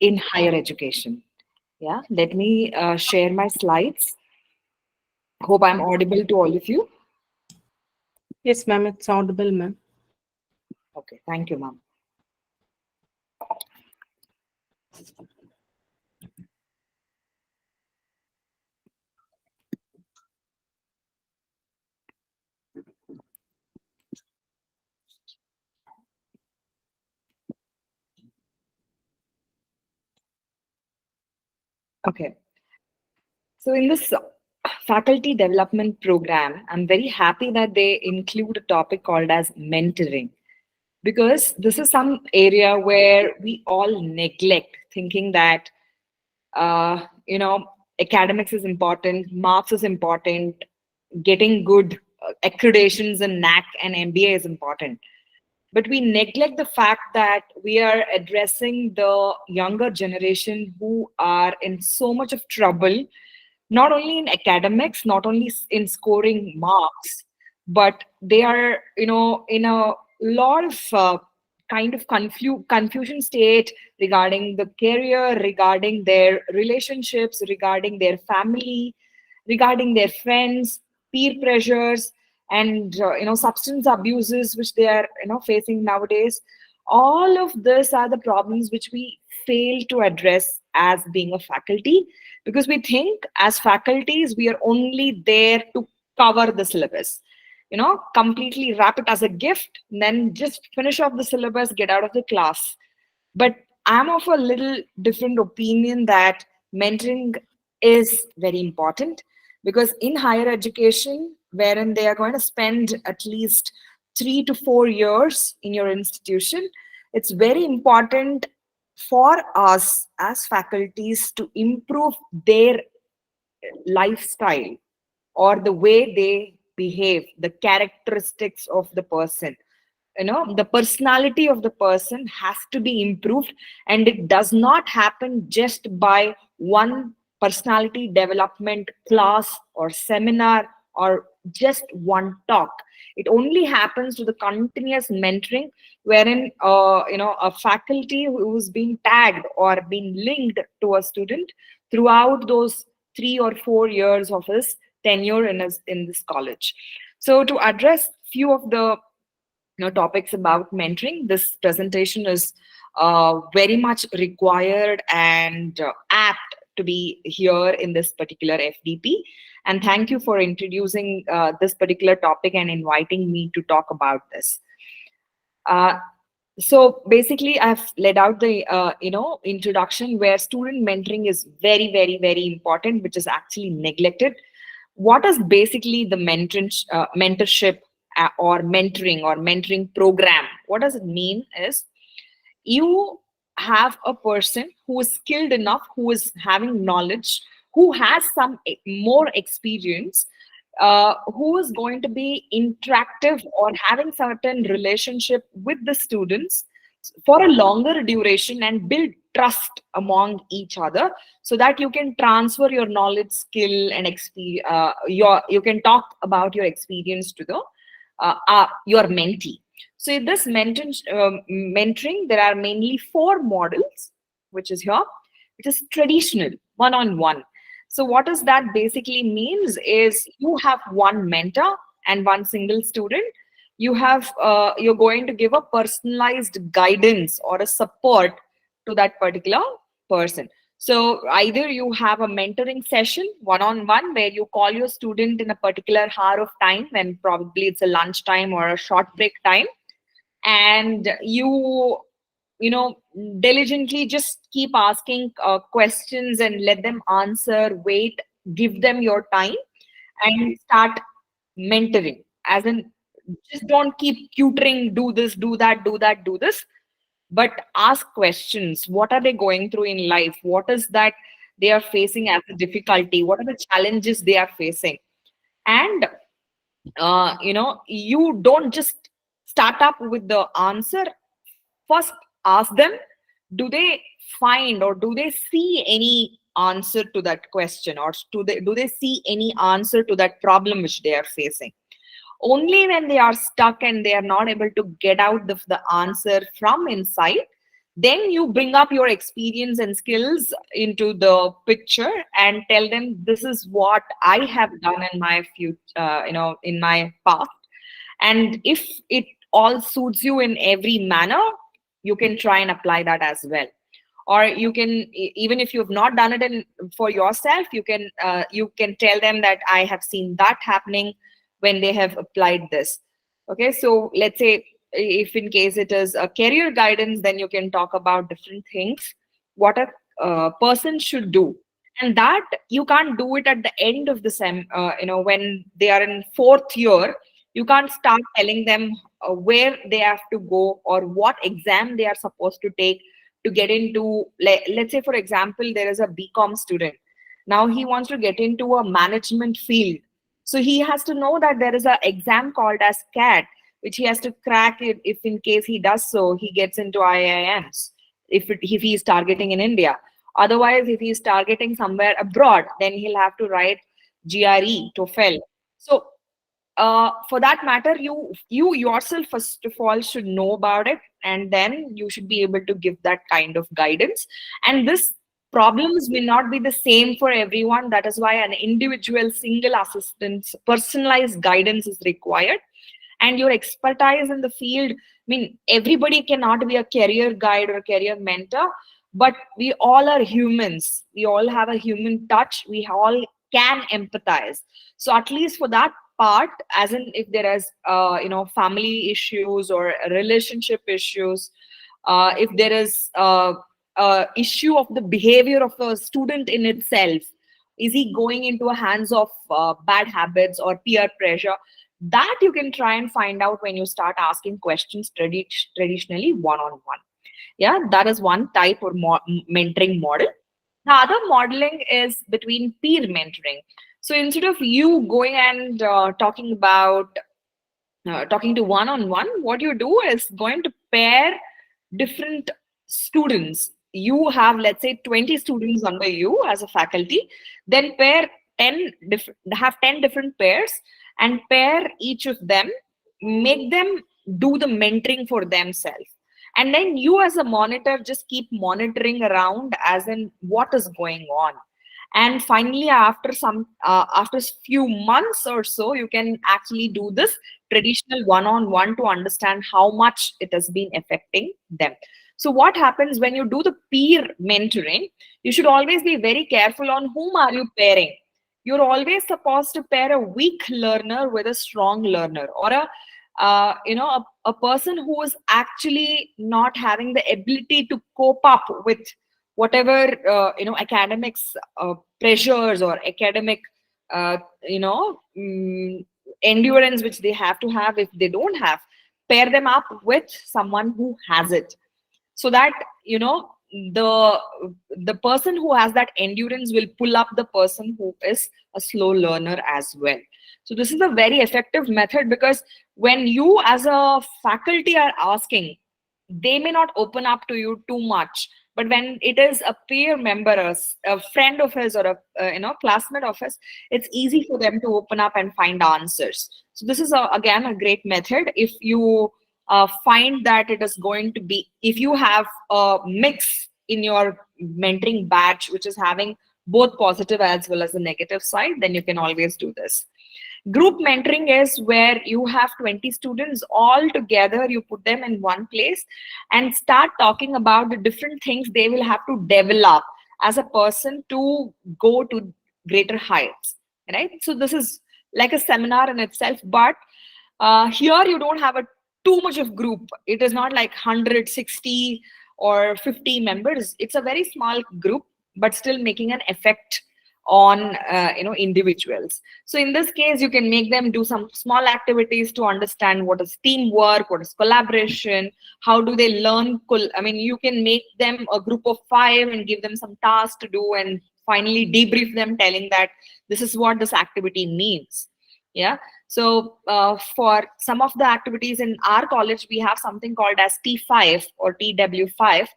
in higher education. Yeah, let me share my slides. Hope I'm audible to all of you. Yes, ma'am, it's audible, ma'am. Okay, thank you, ma'am. Okay, so in this faculty development program, I'm very happy that they include a topic called as mentoring, because this is some area where we all neglect, thinking that you know, academics is important, marks is important, getting good accreditations in NAC and MBA is important. But we neglect the fact that we are addressing the younger generation who are in so much of trouble, not only in academics, not only in scoring marks, but they are, you know, in a lot of kind of confusion state regarding the career, regarding their relationships, regarding their family, regarding their friends, peer pressures, and substance abuses which they are, facing nowadays. All of this are the problems which we fail to address as being a faculty, because we think as faculties we are only there to cover the syllabus, completely wrap it as a gift, then just finish off the syllabus, get out of the class. But I'm of a little different opinion that mentoring is very important, because in higher education, wherein they are going to spend at least 3 to 4 years in your institution, it's very important for us as faculties to improve their lifestyle, or the way they behave, the characteristics of the person. The personality of the person has to be improved, and it does not happen just by one personality development class or seminar or just one talk. It only happens to the continuous mentoring, wherein a faculty who's being tagged or being linked to a student throughout those 3 or 4 years of his tenure in this college. So to address few of the topics about mentoring, this presentation is very much required and apt to be here in this particular FDP. And thank you for introducing this particular topic and inviting me to talk about this. Uh, so basically, I've laid out the introduction, where student mentoring is very, very, very important, which is actually neglected. What is basically the mentorship or mentoring program? What does it mean is, you have a person who is skilled enough, who is having knowledge, who has some more experience, who is going to be interactive or having certain relationship with the students for a longer duration and build trust among each other, so that you can transfer your knowledge, skill, and experience. You can talk about your experience to the your mentee. So in this mentoring, there are mainly four models, which is here, which is traditional, one-on-one. So what does that basically means is, you have one mentor and one single student. You're going to give a personalized guidance or a support to that particular person. So either you have a mentoring session one-on-one, where you call your student in a particular hour of time, when probably it's a lunch time or a short break time, and you diligently just keep asking questions and let them answer, wait, give them your time, and start mentoring. As in, just don't keep tutoring, do this, do that, do that, do this, but ask questions. What are they going through in life? What is that they are facing as a difficulty? What are the challenges they are facing? And you don't just start up with the answer. First, ask them, do they find or do they see any answer to that question, or do they see any answer to that problem which they are facing? Only when they are stuck and they are not able to get out the answer from inside, Then you bring up your experience and skills into the picture and tell them, this is what I have done in my future, in my past. And if it all suits you in every manner, you can try and apply that as well. Or you can, even if you have not done it for yourself, you can tell them that I have seen that happening when they have applied this. Okay, so let's say if in case it is a career guidance, then you can talk about different things what a person should do. And that you can't do it at the end of the when they are in fourth year. You can't start telling them where they have to go or what exam they are supposed to take to get into, let's say for example, there is a BCom student. Now he wants to get into a management field. So he has to know that there is an exam called as CAT, which he has to crack it. If in case he does so, he gets into IIMs, if he is targeting in India. Otherwise, if he is targeting somewhere abroad, then he'll have to write GRE, TOEFL. So for that matter, you yourself first of all should know about it, and then you should be able to give that kind of guidance. And this problems may not be the same for everyone. That is why an individual single assistance personalized guidance is required. And your expertise in the field, I mean, everybody cannot be a career guide or career mentor, but we all are humans. We all have a human touch. We all can empathize. So at least for that part, as in if there is family issues or relationship issues, if there is issue of the behavior of a student in itself, is he going into a hands of bad habits or peer pressure, that you can try and find out when you start asking questions traditionally one-on-one. Yeah, that is one type of mentoring model. The other modeling is between peer mentoring. So instead of you going and talking to one-on-one, what you do is going to pair different students. You have, let's say, 20 students under you as a faculty, then pair 10 different pairs, and pair each of them, make them do the mentoring for themselves. And then you as a monitor just keep monitoring around as in what is going on. And finally, after few months or so, you can actually do this traditional one-on-one to understand how much it has been affecting them. So what happens when you do the peer mentoring, you should always be very careful on whom are you pairing. You're always supposed to pair a weak learner with a strong learner, or a person who is actually not having the ability to cope up with whatever academics pressures or academic uh, you know mm, endurance which they have to have. If they don't have, pair them up with someone who has it, so that the the person who has that endurance will pull up the person who is a slow learner as well. So this is a very effective method, because when you as a faculty are asking, they may not open up to you too much. But when it is a peer member, a friend of his, or a classmate of his, it's easy for them to open up and find answers. So this is again a great method. If you find that it is going to be, if you have a mix in your mentoring batch which is having both positive as well as the negative side, then you can always do this. Group mentoring is where you have 20 students all together, you put them in one place and start talking about the different things they will have to develop as a person to go to greater heights, right? So this is like a seminar in itself, but here you don't have a too much of group. It is not like 160 or 50 members. It's a very small group, but still making an effect on individuals. So in this case, you can make them do some small activities to understand what is teamwork, what is collaboration, how do they learn. I mean, you can make them a group of 5 and give them some tasks to do, and finally debrief them, telling that this is what this activity means. Yeah. So for some of the activities in our college, we have something called as T5 or TW5.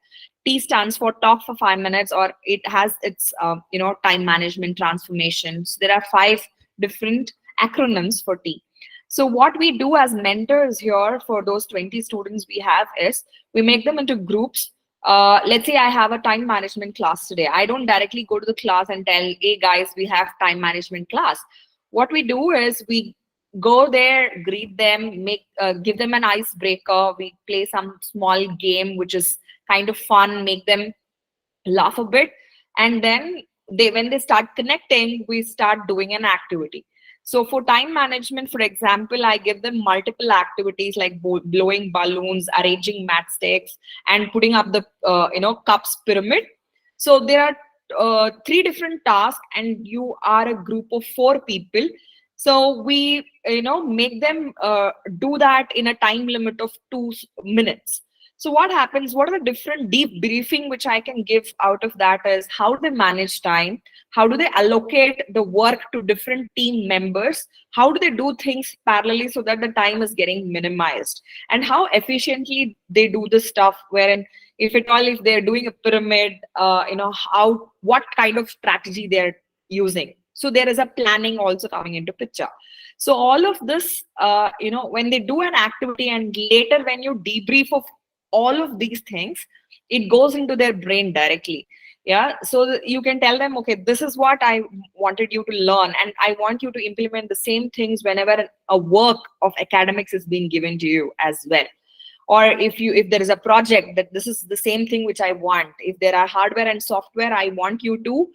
T stands for talk for 5 minutes, or it has its time management transformations. There are 5 different acronyms for T. So what we do as mentors here for those 20 students we have is we make them into groups Let's say I have a time management class today. I don't directly go to the class and tell, hey guys, we have time management class. What we do is we go there, greet them, give them an icebreaker. We play some small game, which is kind of fun, make them laugh a bit, and then when they start connecting, we start doing an activity. So for time management, for example, I give them multiple activities like blowing balloons, arranging matchsticks, and putting up the cups pyramid. So there are three different tasks, and you are a group of four people. So we make them do that in a time limit of 2 minutes. So what happens? What are the different deep briefing which I can give out of that is how do they manage time? How do they allocate the work to different team members? How do they do things parallelly so that the time is getting minimized? And how efficiently they do the stuff wherein if at all, if they're doing a pyramid, what kind of strategy they're using. So there is a planning also coming into picture. So all of this, when they do an activity and later when you debrief of all of these things, it goes into their brain directly. Yeah, so you can tell them, okay, this is what I wanted you to learn, and I want you to implement the same things whenever a work of academics is being given to you as well. Or if there is a project, that this is the same thing which I want. If there are hardware and software, I want you to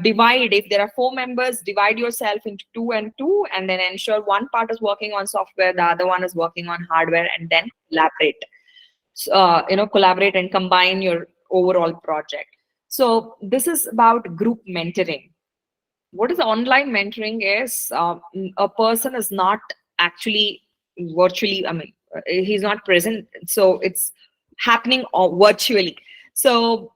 divide. If there are four members, divide yourself into two and two, and then ensure one part is working on software, the other one is working on hardware, and then collaborate and combine your overall project. So this is about group mentoring. What is online mentoring is, a person is not actually virtually, he's not present, so it's happening virtually. So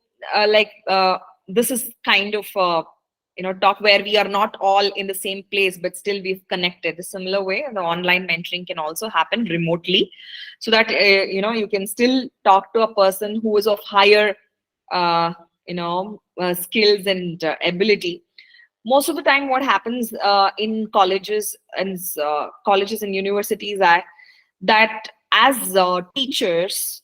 this is kind of talk where we are not all in the same place but still we've connected. The similar way the online mentoring can also happen remotely, so that you can still talk to a person who is of higher skills and ability. Most of the time what happens in colleges and universities are that as teachers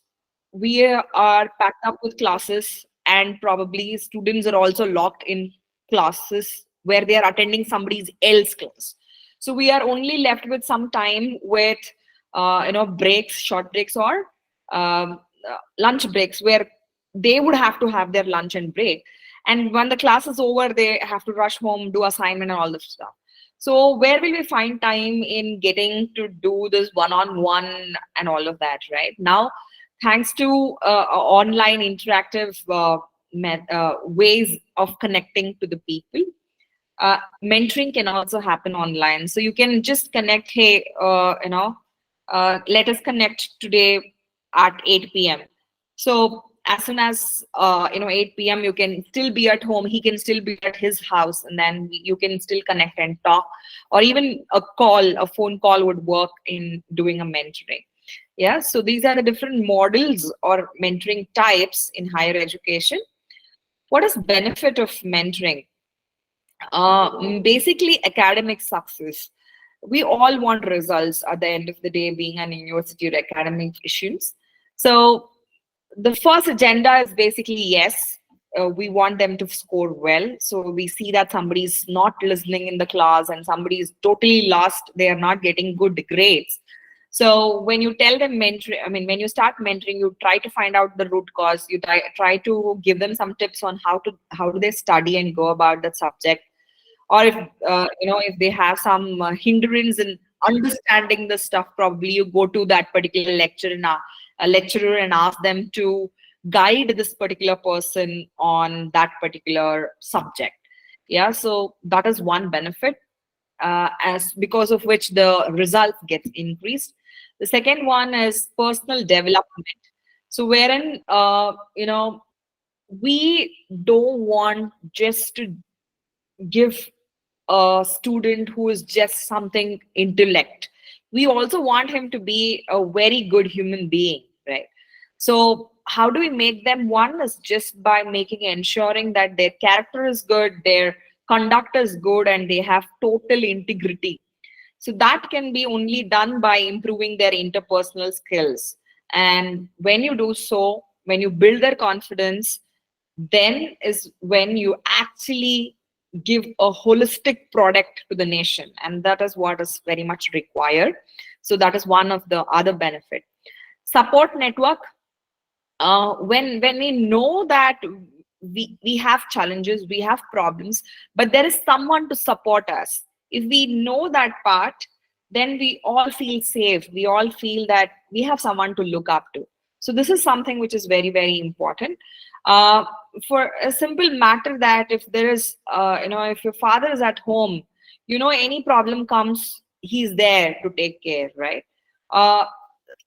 we are packed up with classes, and probably students are also locked in classes where they are attending somebody else's class. So we are only left with some time with breaks, short breaks, or lunch breaks, where they would have to have their lunch and break, and when the class is over they have to rush home, do assignment and all this stuff. So where will we find time in getting to do this one-on-one and all of that? Right now, thanks to online interactive ways of connecting to the people, mentoring can also happen online. So you can just connect, hey, let us connect today at 8 p.m. So as soon as 8 p.m. you can still be at home, he can still be at his house, and then you can still connect and talk. Or even a phone call would work in doing a mentoring. Yeah, so these are the different models or mentoring types in higher education. What is benefit of mentoring? Basically academic success. We all want results at the end of the day, being an university or academic issues. So the first agenda is basically, yes, we want them to score well. So we see that somebody is not listening in the class and somebody is totally lost, they are not getting good grades. So when you tell them when you start mentoring, you try to find out the root cause. You try to give them some tips on how do they study and go about the subject. Or if they have some hindrance in understanding the stuff, probably you go to that particular lecturer and ask them to guide this particular person on that particular subject. Yeah, so that is one benefit, as because of which the results get increased. The second one is personal development. So wherein we don't want just to give a student who is just something intellect. We also want him to be a very good human being, right? So how do we make them? One is just by ensuring that their character is good, their conduct is good, and they have total integrity. So that can be only done by improving their interpersonal skills. And when you do so, when you build their confidence, then is when you actually give a holistic product to the nation, and that is what is very much required. So that is one of the other benefit. Support network. When we know that we have challenges, we have problems, but there is someone to support us, if we know that part, then we all feel safe, we all feel that we have someone to look up to. So this is something which is very, very important. uh, for a simple matter, that if there is if your father is at home, any problem comes, he's there to take care, right? uh,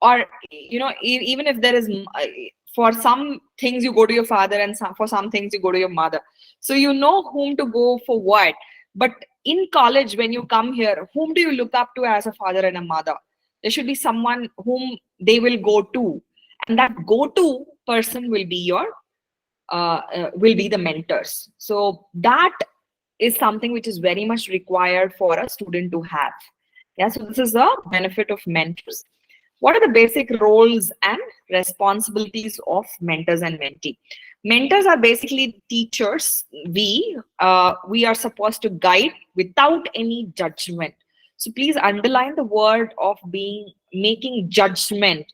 or even if there is for some things you go to your father, and for some things you go to your mother, so you know whom to go for what. But in college, when you come here, whom do you look up to as a father and a mother? There should be someone whom they will go to, and that go to person will be the mentors. So that is something which is very much required for a student to have. Yeah, so this is a benefit of mentors. What are the basic roles and responsibilities of mentors and mentee? Mentors are basically teachers. We are supposed to guide without any judgment. So please underline the word of being making judgment,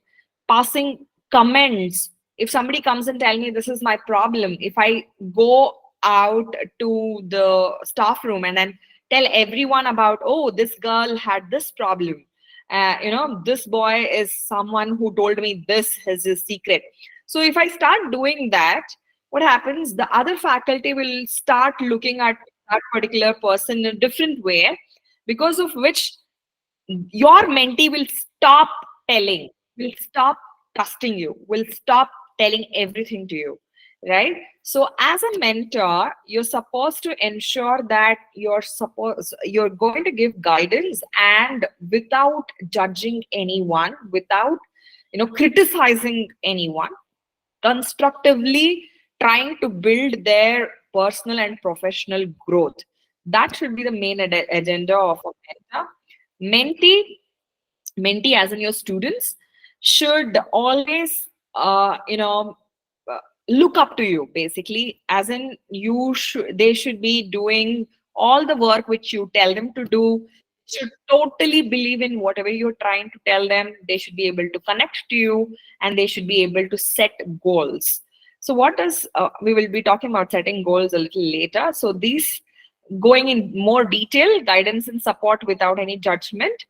passing comments. If somebody comes and tell me this is my problem, if I go out to the staff room and then tell everyone about, oh, this girl had this problem, this boy is someone who told me this is his secret. So if I start doing that, what happens, the other faculty will start looking at that particular person in a different way, because of which your mentee will stop telling, will stop trusting you, will stop telling everything to you, right? So as a mentor, you're supposed to ensure that you're going to give guidance, and without judging anyone, without criticizing anyone, constructively trying to build their personal and professional growth. That should be the main agenda of a mentor. Mentee, mentee as in your students, should always look up to you, basically, as in they should be doing all the work which you tell them to do, should totally believe in whatever you're trying to tell them. They should be able to connect to you, and they should be able to set goals. So what is we will be talking about setting goals a little later. So these, going in more detail, guidance and support without any judgment,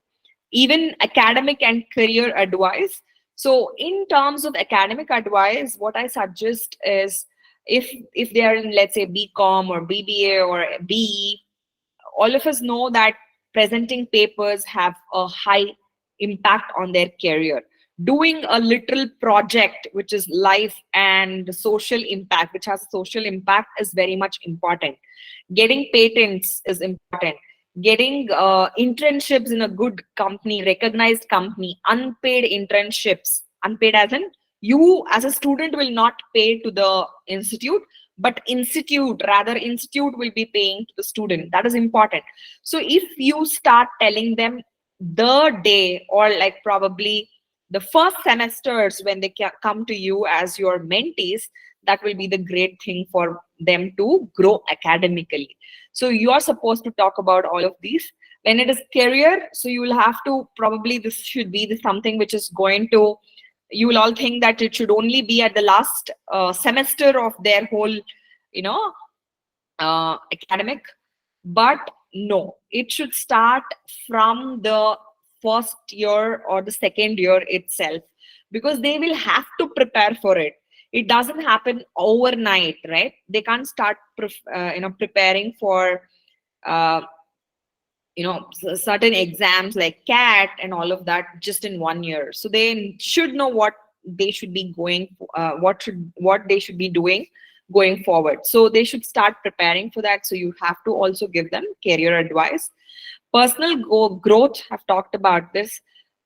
even academic and career advice. So in terms of academic advice, what I suggest is, if they are in, let's say, BCom or BBA or BE, all of us know that presenting papers have a high impact on their career. Doing a little project which is life and social impact, which has a social impact, is very much important. Getting patents is important. Getting internships in a good company, recognized company, unpaid internships, unpaid as in you as a student will not pay to the institute, but institute will be paying to the student. That is important. So if you start telling them the day, or like probably the first semesters when they come to you as your mentees, that will be the great thing for them to grow academically. So you are supposed to talk about all of these. When it is career, so you will have to, probably this should be something which is going to, you will all think that it should only be at the last semester of their whole you know academic, but no, it should start from the first year or the second year itself, because they will have to prepare for it. It doesn't happen overnight, right? They can't start preparing for uh, certain exams like cat and all of that just in 1 year. So they should know what they should be what they should be doing going forward. So they should start preparing for that. So you have to also give them career advice. Personal growth, I've talked about this,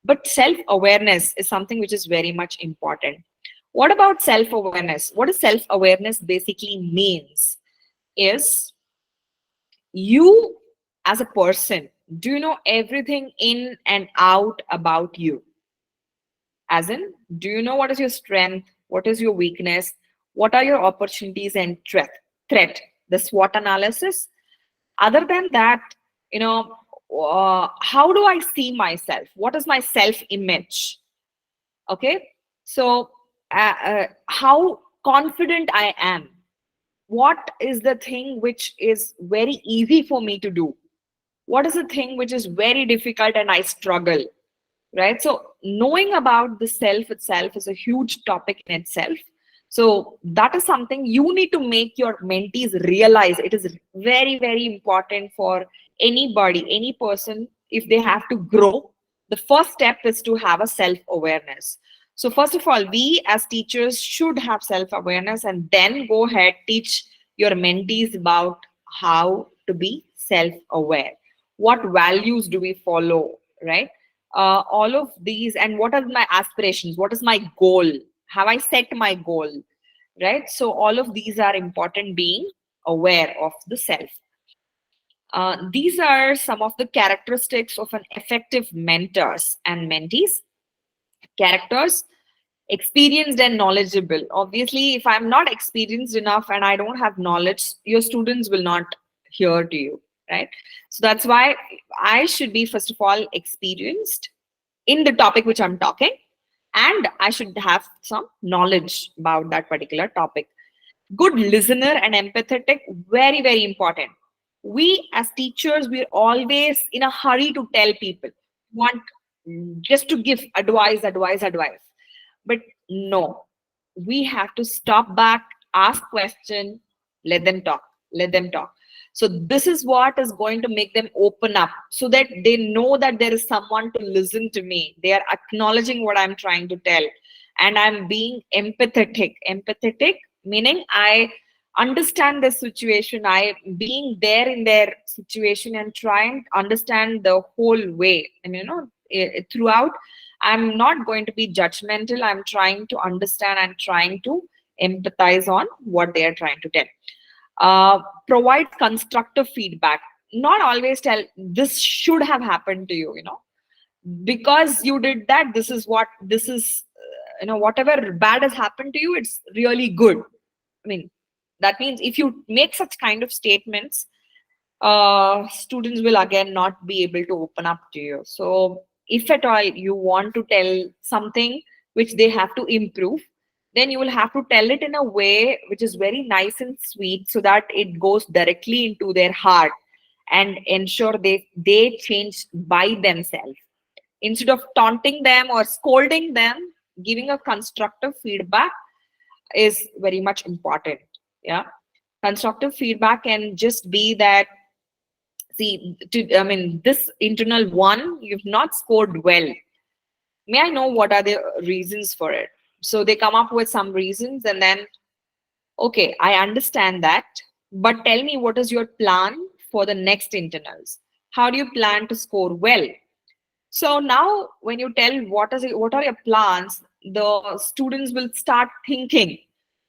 but self awareness is something which is very much important. What about self awareness? What does self awareness basically means is, you as a person, do you know everything in and out about you? As in, do you know what is your strength? what is your weakness, what are your opportunities and threat, the SWOT analysis. Other than that, how do I see myself? What is my self image? Okay, so how confident I am, what is the thing which is very easy for me to do, what is the thing which is very difficult and I struggle, right? So knowing about the self itself is a huge topic in itself. So that is something you need to make your mentees realize. It is very, very important for anybody, any person. If they have to grow, the first step is to have a self awareness. So first of all, we as teachers should have self awareness, and then go ahead, teach your mentees about how to be self aware, what values do we follow, right? All of these, and what are my aspirations, what is my goal, have I set my goal, right? So all of these are important, being aware of the self. These are some of the characteristics of an effective mentors and mentees. Characters: experienced and knowledgeable. Obviously, if I'm not experienced enough and I don't have knowledge, your students will not hear to you, right? So that's why I should be, first of all, experienced in the topic which I'm talking, and I should have some knowledge about that particular topic. Good listener and empathetic, very, very important. We as teachers, we're always in a hurry to tell people, want just to give advice. But no, we have to stop back, ask question, let them talk, let them talk. So this is what is going to make them open up, so that they know that there is someone to listen to me. They are acknowledging what I'm trying to tell, and I'm being empathetic. Empathetic meaning I understand the situation, I being there in their situation and trying to understand the whole way. And throughout, I'm not going to be judgmental. I'm trying to understand and trying to empathize on what they are trying to tell. Provide constructive feedback. Not always tell this should have happened to you, because you did that. This is what this is. Whatever bad has happened to you, it's really good. I mean, that means if you make such kind of statements, students will again not be able to open up to you. So if at all you want to tell something which they have to improve, then you will have to tell it in a way which is very nice and sweet, so that it goes directly into their heart and ensure they change by themselves. Instead of taunting them or scolding them, giving a constructive feedback is very much important. Yeah, constructive feedback can just be that, see, this internal one, you've not scored well. May I know what are the reasons for it? So they come up with some reasons, and then, okay, I understand that, but tell me, what is your plan for the next internals? How do you plan to score well? So now, when you tell what are your plans, the students will start thinking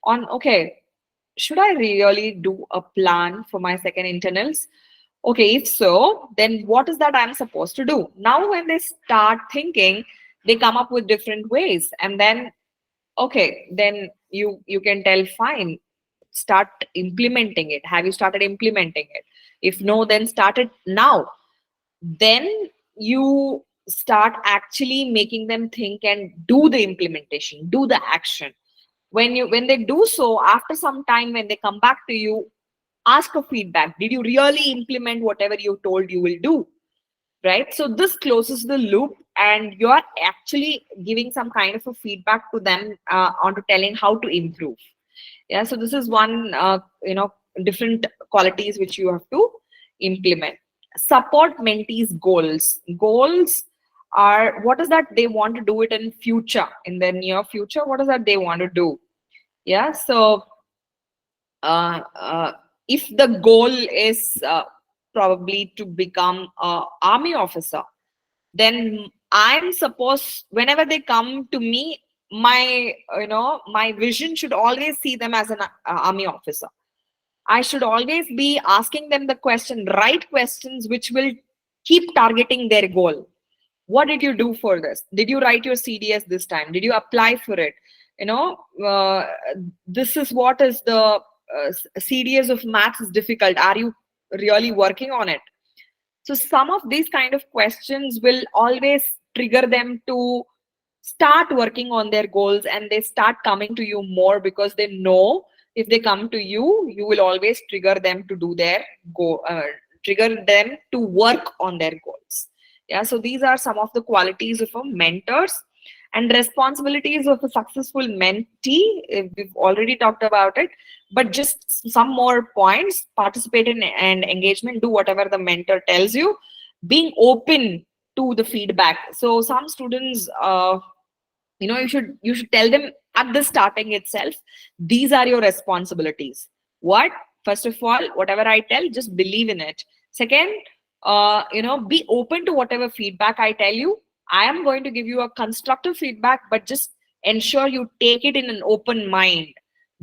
on, okay, should I really do a plan for my second internals? Okay, if so, then what is that I'm supposed to do? Now, when they start thinking, they come up with different ways, and then, okay, then you can tell, fine, start implementing it. Have you started implementing it? If no, then start it now. Then you start actually making them think and do the implementation, do the action. When they do so, after some time, when they come back to you, ask for feedback. Did you really implement whatever you told you will do? Right? So this closes the loop, and you're actually giving some kind of a feedback to them onto telling how to improve. Yeah, so this is one different qualities which you have to implement. Support mentees goals are, what is that they want to do it in future, in the near future, what is that they want to do. Yeah, so if the goal is probably to become a army officer, then I'm supposed, whenever they come to me, my vision should always see them as an army officer. I should always be asking them the right questions, which will keep targeting their goal. What did you do for this? Did you write your CDS this time? Did you apply for it? you know, this is what is the CDS of maths is difficult. Are you really working on it? So some of these kind of questions will always trigger them to start working on their goals, and they start coming to you more because they know if they come to you, you will always trigger them to do their trigger them to work on their goals. Yeah, so these are some of the qualities of a mentors and responsibilities of a successful mentee. We've already talked about it, but just some more points: participate in and engagement, do whatever the mentor tells you, being open to the feedback. So some students, you should tell them at the starting itself, these are your responsibilities. What? First of all, whatever I tell, just believe in it. Second, be open to whatever feedback I tell you. I am going to give you a constructive feedback, but just ensure you take it in an open mind.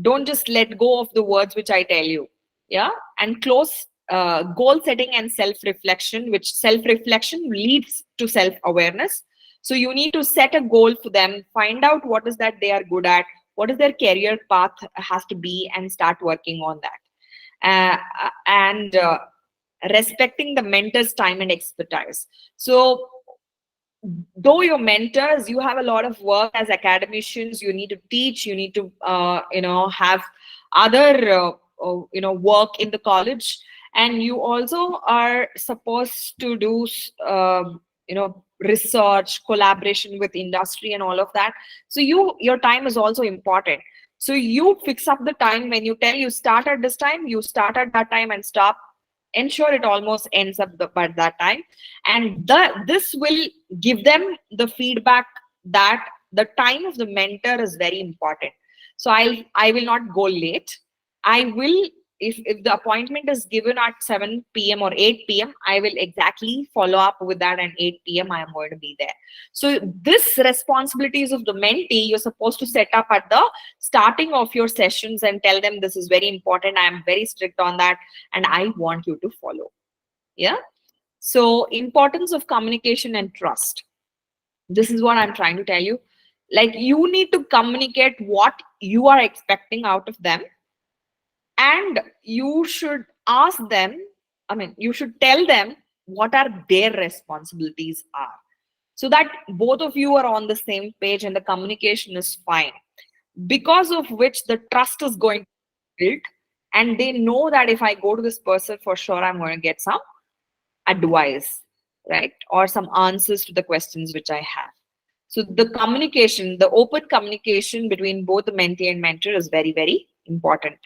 Don't just let go of the words which I tell you. Yeah. And close, goal setting and self reflection, which self reflection leads to self awareness. So you need to set a goal for them, find out what is that they are good at, what is their career path has to be, and start working on that. And respecting the mentor's time and expertise. So though your mentors, you have a lot of work as academicians, you need to teach, you need to have other work in the college, and you also are supposed to do research, collaboration with industry and all of that. So your time is also important. So you fix up the time. When you tell you start at this time, you start at that time and stop. Ensure it almost ends up by that time, and this will give them the feedback that the time of the mentor is very important. So I will not go late. I will, if the appointment is given at 7 p.m. or 8 p.m., I will exactly follow up with that, and 8 p.m. I am going to be there. So this responsibilities of the mentee, you're supposed to set up at the starting of your sessions and tell them this is very important. I am very strict on that, and I want you to follow. Yeah. So importance of communication and trust. This is what I'm trying to tell you. Like, you need to communicate what you are expecting out of them, and you should ask them, you should tell them what are their responsibilities are, so that both of you are on the same page and the communication is fine, because of which the trust is going to be built, and they know that if I go to this person, for sure I'm going to get some advice, right, or some answers to the questions which I have. So the communication, the open communication between both the mentee and mentor is very, very important.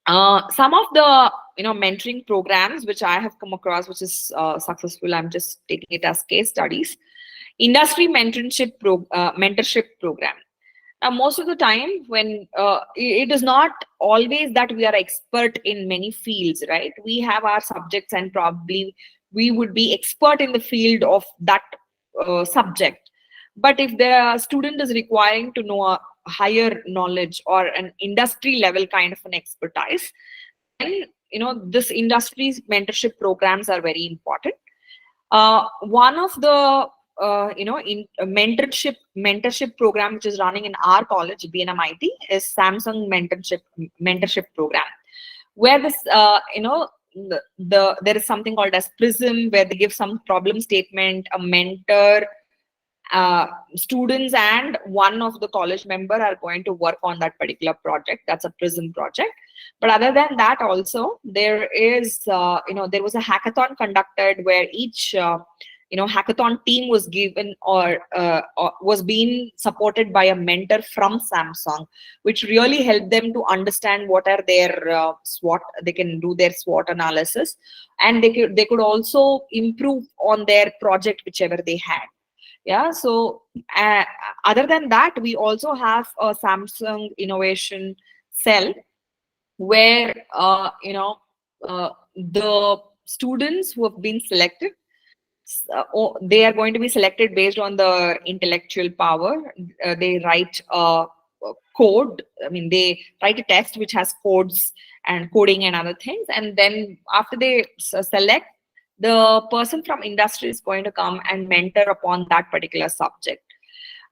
Some of the mentoring programs which I have come across, which is successful, I'm just taking it as case studies. Industry mentorship program. Now, most of the time, when it is not always that we are expert in many fields, right? We have our subjects, and probably we would be expert in the field of that subject. But if the student is requiring to know a higher knowledge or an industry level kind of an expertise, then this industry's mentorship programs are very important. One of the mentorship program which is running in our college, BNMIT, is Samsung mentorship program, where this there is something called as Prism, where they give some problem statement, a mentor, students and one of the college member are going to work on that particular project. That's a Prism project. But other than that, also there is there was a hackathon conducted where each hackathon team was given or was being supported by a mentor from Samsung, which really helped them to understand what are their SWOT. They can do their SWOT analysis, and they could also improve on their project whichever they had. Yeah. So other than that, we also have a Samsung innovation cell, where the students who have been selected, they are going to be selected based on the intellectual power. They write a code. They write a test which has codes and coding and other things, and then after they select, the person from industry is going to come and mentor upon that particular subject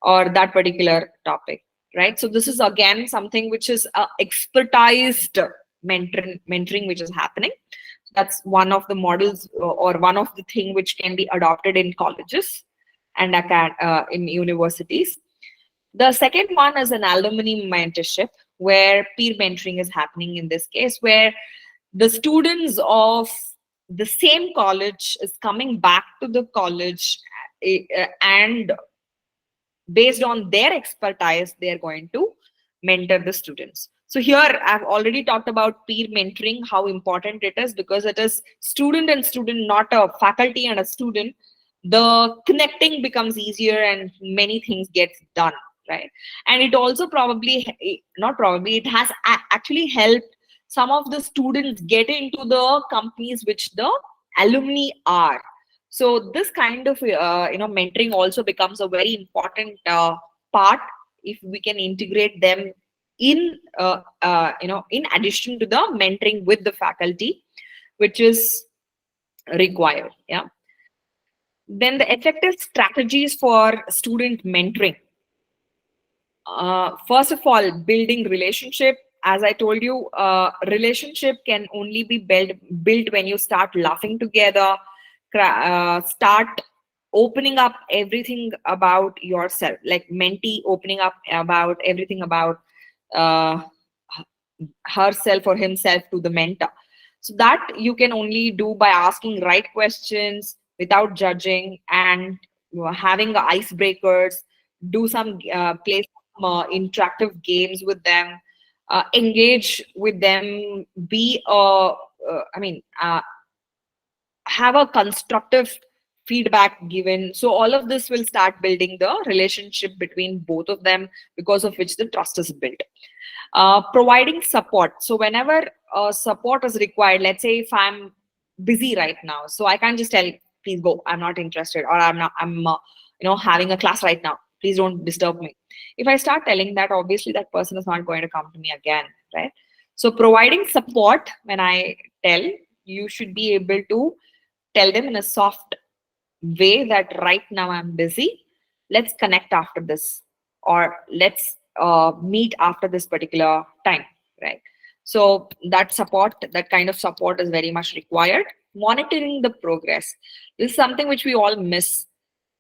or that particular topic. right? So this is again something which is expertised mentoring which is happening. That's one of the models or one of the thing which can be adopted in colleges and in universities. The second one is an alumni mentorship, where peer mentoring is happening in this case, where the students of the same college is coming back to the college, and based on their expertise, they're going to mentor the students. So here I've already talked about peer mentoring, how important it is, because it is student and student, not a faculty and a student. The connecting becomes easier and many things gets done, right? And it also probably, not probably, it has actually helped some of the students get into the companies which the alumni are. So this kind of mentoring also becomes a very important part if we can integrate them in in addition to the mentoring with the faculty, which is required. Yeah. Then the effective strategies for student mentoring. First of all, building relationship. As I told you, relationship can only be built when you start laughing together, start opening up everything about yourself, like mentee opening up about everything about uh, herself or himself to the mentor. So that you can only do by asking right questions without judging, and having icebreakers, do some play some interactive games with them, engage with them, be have a constructive feedback given. So all of this will start building the relationship between both of them, because of which the trust is built. Providing support. So whenever support is required, let's say if I'm busy right now, so I can't just tell, please go, I'm not interested, or I'm having a class right now, please don't disturb me. If I start telling that, obviously that person is not going to come to me again, right? So providing support, when I tell, you should be able to tell them in a soft way that right now I'm busy, let's connect after this, or let's meet after this particular time, right? So that support, that kind of support is very much required. Monitoring the progress, this is something which we all miss.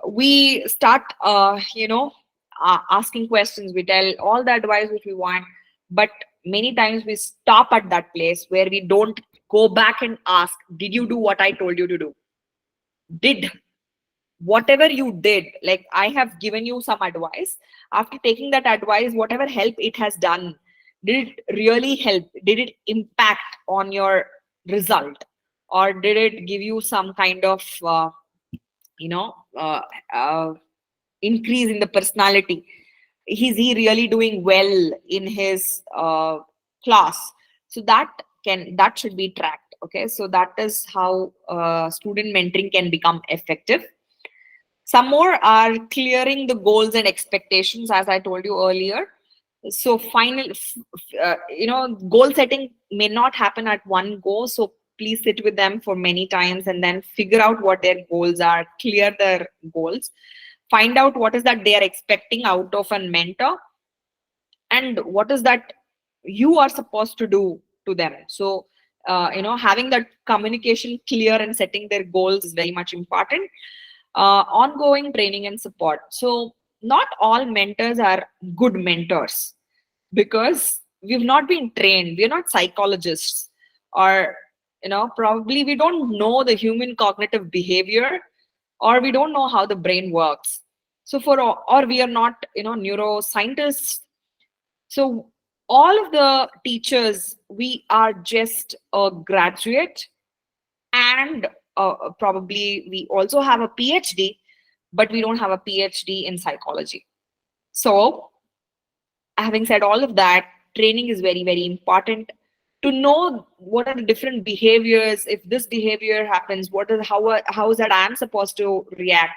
We start asking questions, we tell all the advice which we want, but many times we stop at that place where we don't go back and ask, did you do what I told you to do? Did whatever you did, like I have given you some advice, after taking that advice, whatever help it has done, did it really help? Did it impact on your result, or did it give you some kind of you know uh, uh, increase in the personality? Is he really doing well in his class? So that should be tracked. Okay, so that is how student mentoring can become effective. Some more are clearing the goals and expectations, as I told you earlier. So goal setting may not happen at one go. So please sit with them for many times and then figure out what their goals are, clear their goals, find out what is that they are expecting out of a mentor, and what is that you are supposed to do to them. So having that communication clear and setting their goals is very much important. Ongoing training and support. So not all mentors are good mentors, because we've not been trained, we're not psychologists, or probably we don't know the human cognitive behavior, or we don't know how the brain works. So or we are not neuroscientists. So all of the teachers, we are just a graduate, and probably we also have a PhD, but we don't have a PhD in psychology. So having said all of that, training is very, very important to know what are the different behaviors. If this behavior happens, how is that I'm supposed to react,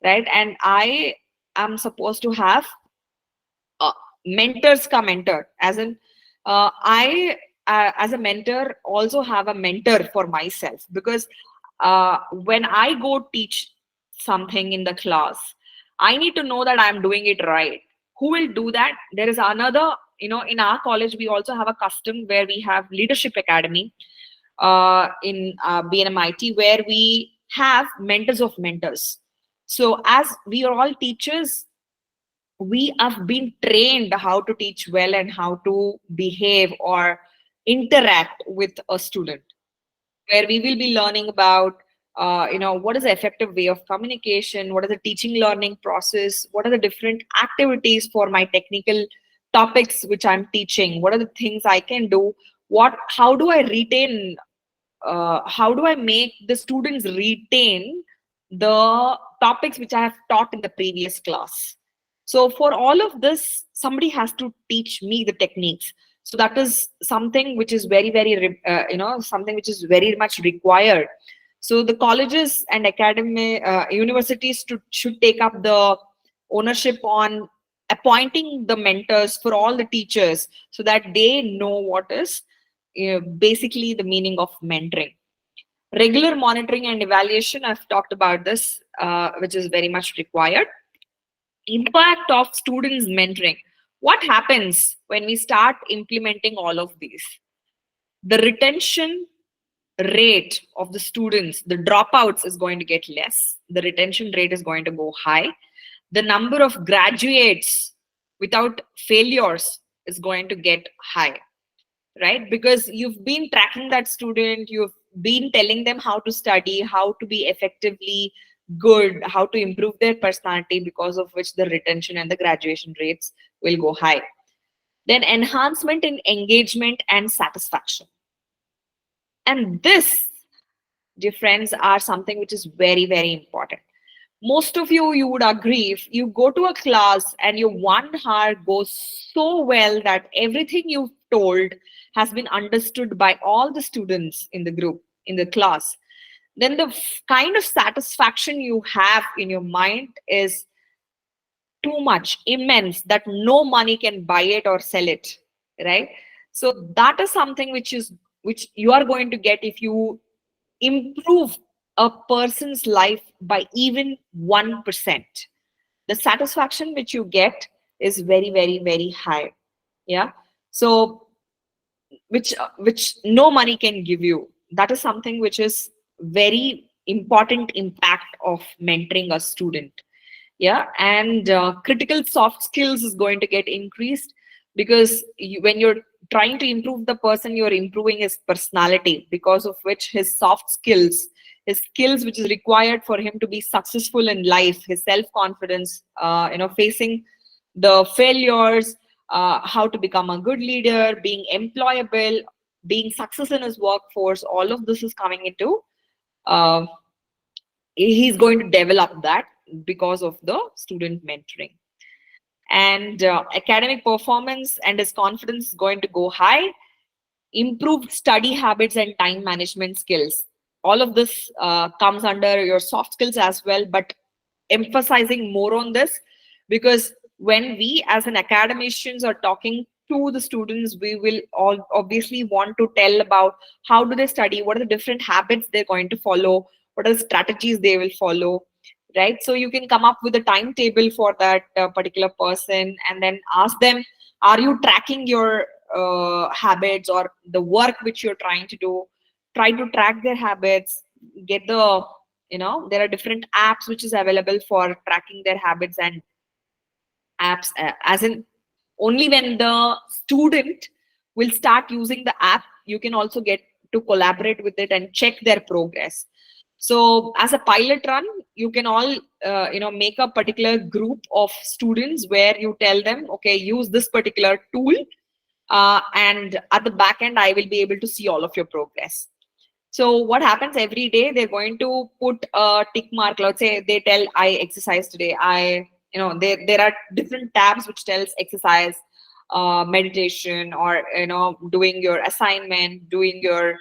right? And I am supposed to have uh, mentors come mentor, as in I as a mentor also have a mentor for myself, because when I go teach something in the class, I need to know that I'm doing it right. who will do that? There is another, in our college, we also have a custom where we have leadership academy in BNMIT, where we have mentors of mentors. So as we are all teachers, we have been trained how to teach well and how to behave or interact with a student, where we will be learning about what is the effective way of communication, what is the teaching learning process, what are the different activities for my technical topics which I'm teaching, what are the things I can do, how do I retain, how do I make the students retain the topics which I have taught in the previous class. So for all of this, somebody has to teach me the techniques. So that is something which is something which is very much required. So the colleges and academy universities should take up the ownership on appointing the mentors for all the teachers, so that they know what is basically the meaning of mentoring. Regular monitoring and evaluation, I've talked about this, which is very much required. Impact of students mentoring. What happens when we start implementing all of these? The retention rate of the students, the dropouts is going to get less. The retention rate is going to go high. The number of graduates without failures is going to get high, right? Because you've been tracking that student, you've been telling them how to study, how to be effectively good, how to improve their personality, because of which the retention and the graduation rates will go high. Then enhancement in engagement and satisfaction. And this, dear friends, are something which is very, very important. Most of you would agree, if you go to a class and your 1 hour goes so well that everything you've told has been understood by all the students in the group, in the class, then the kind of satisfaction you have in your mind is too much, immense, that no money can buy it or sell it, right? So that is something which you are going to get if you improve a person's life by even 1%. The satisfaction which you get is very, very, very high. Yeah. So which no money can give you. That is something which is very important impact of mentoring a student. Yeah. And critical soft skills is going to get increased, because when you're trying to improve the person, you're improving his personality, because of which his soft skills, his skills which is required for him to be successful in life, his self-confidence, facing the failures, how to become a good leader, being employable, being success in his workforce, all of this is coming into uh, he's going to develop that because of the student mentoring. And academic performance and his confidence is going to go high. Improved study habits and time management skills, all of this comes under your soft skills as well, but emphasizing more on this, because when we as an academicians are talking to the students, we will all obviously want to tell about how do they study, what are the different habits they're going to follow, what are the strategies they will follow, right? So you can come up with a timetable for that particular person, and then ask them, are you tracking your habits or the work which you're trying to do? Try to track their habits, get the, there are different apps which is available for tracking their habits, and apps as in, only when the student will start using the app, you can also get to collaborate with it and check their progress. So as a pilot run, you can all make a particular group of students where you tell them, okay, use this particular tool, and at the back end I will be able to see all of your progress. So what happens every day, they're going to put a tick mark. Let's say they tell, I exercise today. There are different tabs which tells exercise, meditation, or, doing your assignment, doing your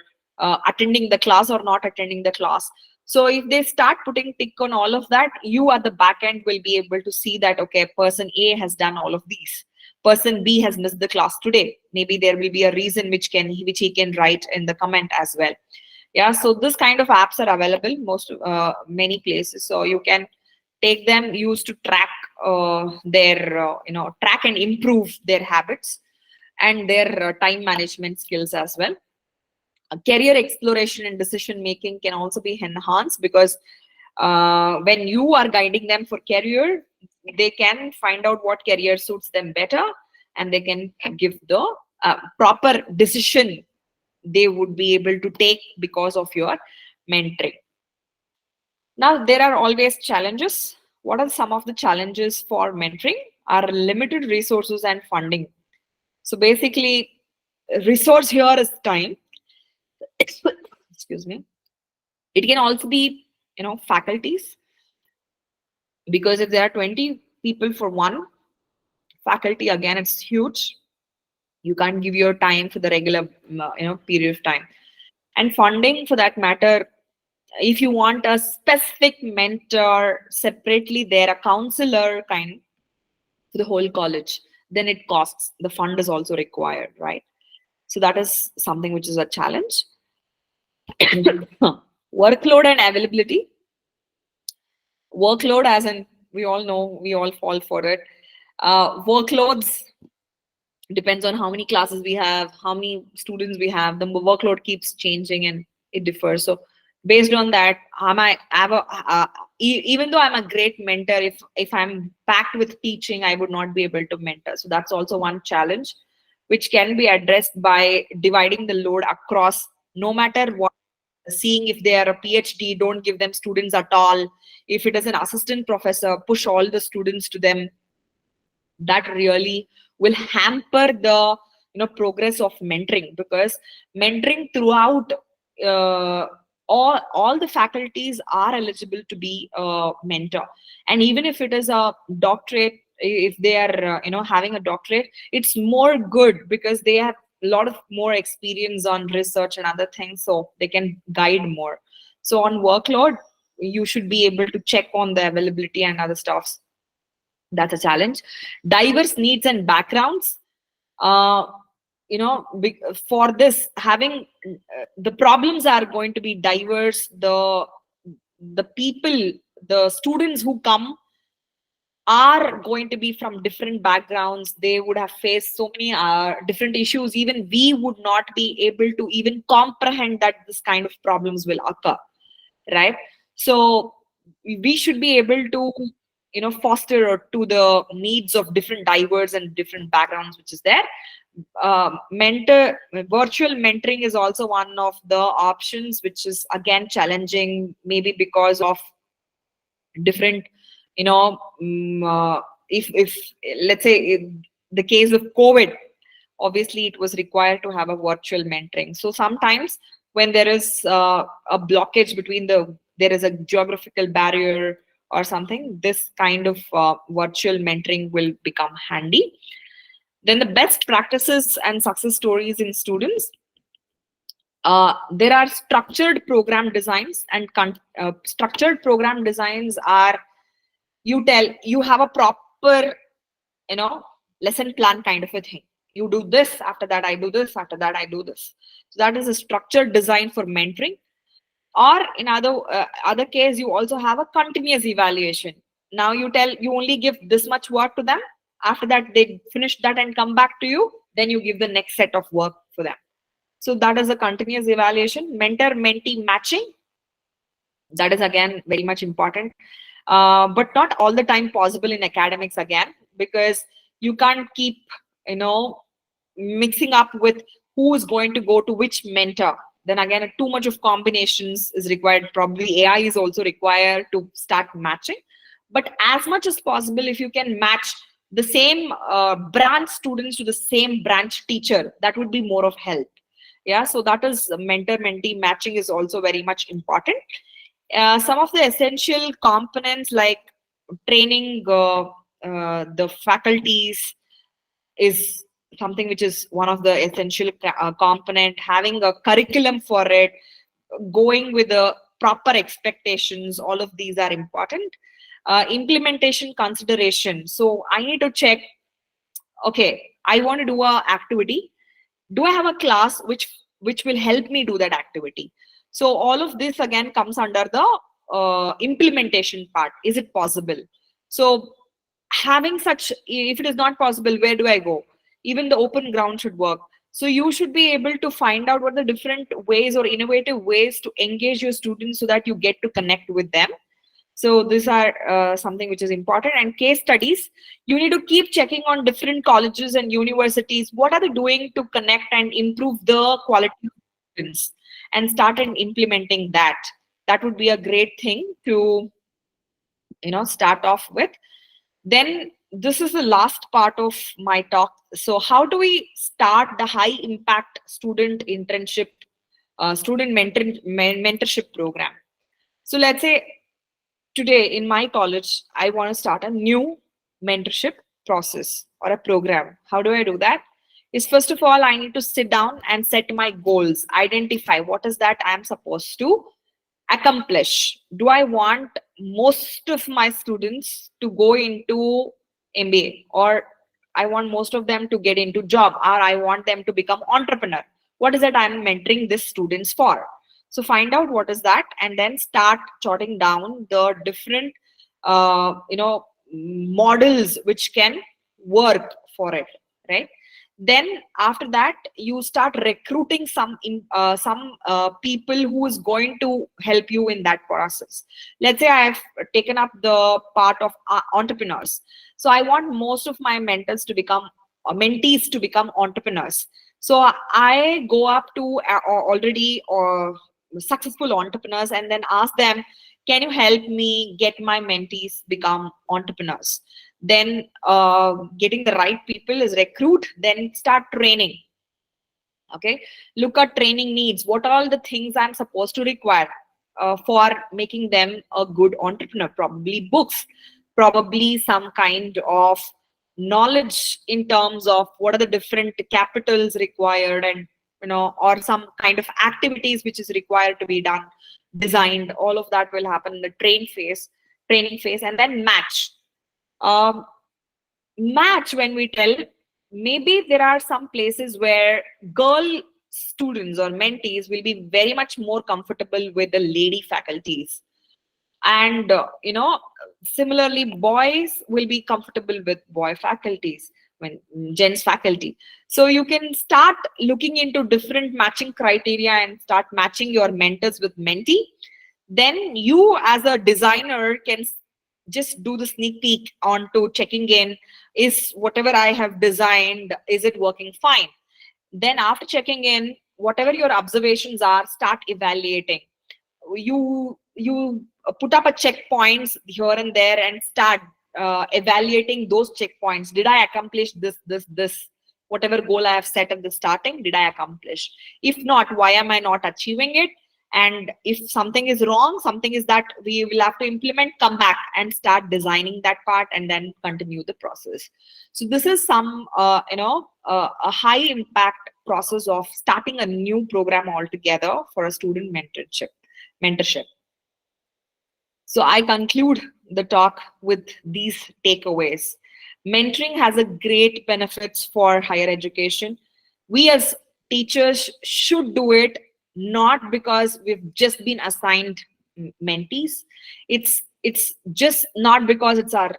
attending the class or not attending the class. So if they start putting tick on all of that, you at the back end will be able to see that, okay, person A has done all of these. Person B has missed the class today. Maybe there will be a reason which he can write in the comment as well. Yeah, so this kind of apps are available many places, so you can take them, use to track their track and improve their habits and their time management skills as well. Career exploration and decision making can also be enhanced, because when you are guiding them for career, they can find out what career suits them better, and they can give the proper decision they would be able to take because of your mentoring. Now, there are always challenges. What are some of the challenges for mentoring? Are limited resources and funding. So basically, resource here is time. Excuse me. It can also be, faculties, because if there are 20 people for one faculty, again, it's huge. You can't give your time for the regular, period of time. And funding, for that matter, if you want a specific mentor separately, there a counselor kind for the whole college, then it costs. The fund is also required, right? So that is something which is a challenge. Workload and availability. Workload, as in we all know, we all fall for it. Workloads depends on how many classes we have, how many students we have. The workload keeps changing and it differs. So based on that, even though I'm a great mentor, if I'm packed with teaching, I would not be able to mentor. So that's also one challenge which can be addressed by dividing the load across, no matter what. Seeing if they are a PhD, don't give them students at all. If it is an assistant professor, push all the students to them. That really will hamper the progress of mentoring, because mentoring throughout, uh, all the faculties are eligible to be a mentor. And even if it is a doctorate, if they are having a doctorate, it's more good because they have a lot of more experience on research and other things, so they can guide more. So on workload, you should be able to check on the availability and other stuffs. That's a challenge. Diverse needs and backgrounds. uh, for this, having the problems are going to be diverse. The people, the students who come are going to be from different backgrounds. They would have faced so many different issues. Even we would not be able to even comprehend that this kind of problems will occur, right? So we should be able to foster to the needs of different divers and different backgrounds which is there. Mentor Virtual mentoring is also one of the options, which is again challenging, maybe because of different, if let's say in the case of COVID, obviously it was required to have a virtual mentoring. So sometimes when there is a blockage between there is a geographical barrier or something, this kind of virtual mentoring will become handy. Then the best practices and success stories in students. There are structured program designs, and structured program designs are, you have a proper you know lesson plan kind of a thing. You do this, after that I do this, after that I do this. So that is a structured design for mentoring. Or in other case, you also have a continuous evaluation. Now you only give this much work to them. After that they finish that and come back to you, then you give the next set of work for them. So that is a continuous evaluation. Mentor mentee matching, that is again very much important, but not all the time possible in academics again, because you can't keep you know mixing up with who is going to go to which mentor. Then again, too much of combinations is required. Probably AI is also required to start matching. But as much as possible, if you can match the same branch students to the same branch teacher, that would be more of help. Yeah, so that is mentor mentee matching is also very much important. Some of the essential components like training the faculties is something which is one of the essential component. Having a curriculum for it, going with the proper expectations, all of these are important. Implementation consideration. So I need to check, okay, I want to do a activity. Do I have a class which will help me do that activity? So all of this again comes under the implementation part. Is it possible? So having such, if it is not possible, where do I go? Even the open ground should work. So you should be able to find out what the different ways or innovative ways to engage your students so that you get to connect with them. So these are something which is important. And case studies, you need to keep checking on different colleges and universities. What are they doing to connect and improve the quality of students, and start and implementing that. That would be a great thing to start off with. Then this is the last part of my talk. So how do we start the high impact student internship, mentorship program? So let's say today in my college, I want to start a new mentorship process or a program. How do I do that? Is first of all, I need to sit down and set my goals, identify what is that I am supposed to accomplish. Do I want most of my students to go into MBA, or I want most of them to get into job, or I want them to become entrepreneur? What is that I'm mentoring these students for? So find out what is that, and then start jotting down the different models which can work for it, right? Then after that, you start recruiting some people who is going to help you in that process. Let's say I've taken up the part of entrepreneurs, so I want most of my mentors to become mentees to become entrepreneurs. So I go up to already successful entrepreneurs and then ask them, can you help me get my mentees become entrepreneurs? Then getting the right people is recruit, then start training. Okay, look at training needs. What are all the things I'm supposed to require for making them a good entrepreneur? Probably books, probably some kind of knowledge in terms of what are the different capitals required, and or some kind of activities which is required to be done, designed. All of that will happen in the training phase. And then um, match, when we tell, maybe there are some places where girl students or mentees will be very much more comfortable with the lady faculties, and similarly boys will be comfortable with boy faculties, when gents faculty. So you can start looking into different matching criteria and start matching your mentors with mentee. Then you as a designer can just do the sneak peek onto checking in, is whatever I have designed, is it working fine? Then after checking in, whatever your observations are, start evaluating. You put up a checkpoints here and there and start evaluating those checkpoints. Did I accomplish this, whatever goal I have set at the starting, did I accomplish? If not, why am I not achieving it? And if something is wrong, something is that we will have to implement, come back and start designing that part and then continue the process. So this is some a high impact process of starting a new program altogether for a student mentorship. So I conclude the talk with these takeaways. Mentoring has a great benefits for higher education. We as teachers should do it, not because we've just been assigned mentees. It's just not because it's our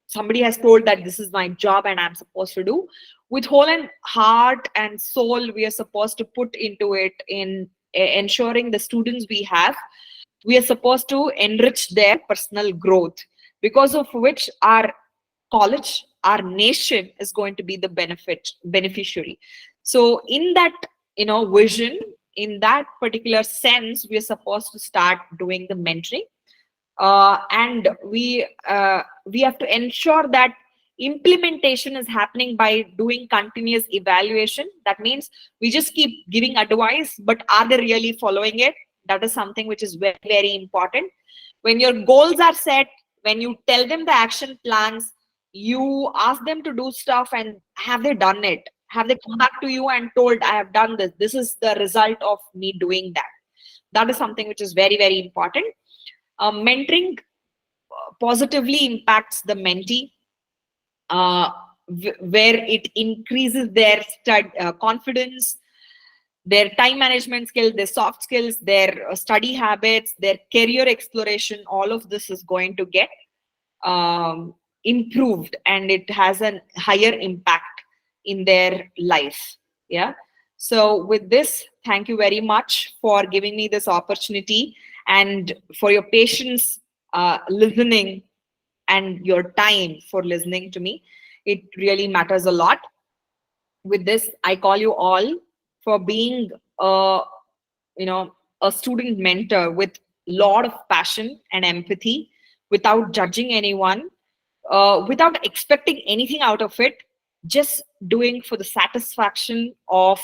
somebody has told that this is my job and I'm supposed to do. With whole and heart and soul, we are supposed to put into it in ensuring the students we have, we are supposed to enrich their personal growth, because of which our college, our nation is going to be the beneficiary. So in that vision, in that particular sense, we are supposed to start doing the mentoring, and we have to ensure that implementation is happening by doing continuous evaluation. That means we just keep giving advice, but are they really following it? That is something which is very, very important. When your goals are set, when you tell them the action plans, you ask them to do stuff, and have they done it? Have they come back to you and told, I have done this, this is the result of me doing that? That is something which is very, very important. Mentoring positively impacts the mentee, where it increases their confidence, their time management skills, their soft skills, their study habits, their career exploration. All of this is going to get improved and it has a higher impact in their life. Yeah. So with this, thank you very much for giving me this opportunity and for your patience listening and your time for listening to me. It really matters a lot. With this, I call you all for being a, a student mentor with lot of passion and empathy, without judging anyone, without expecting anything out of it, just doing for the satisfaction of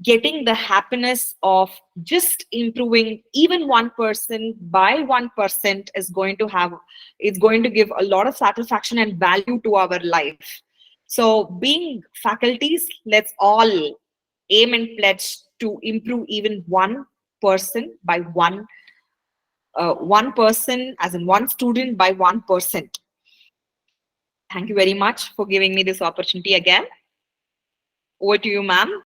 getting the happiness of just improving even 1% by 1% is going to have, it's going to give a lot of satisfaction and value to our life. So being faculties, let's all aim and pledge to improve even 1% by 1% as in one student by 1%. Thank you very much for giving me this opportunity again. Over to you, ma'am.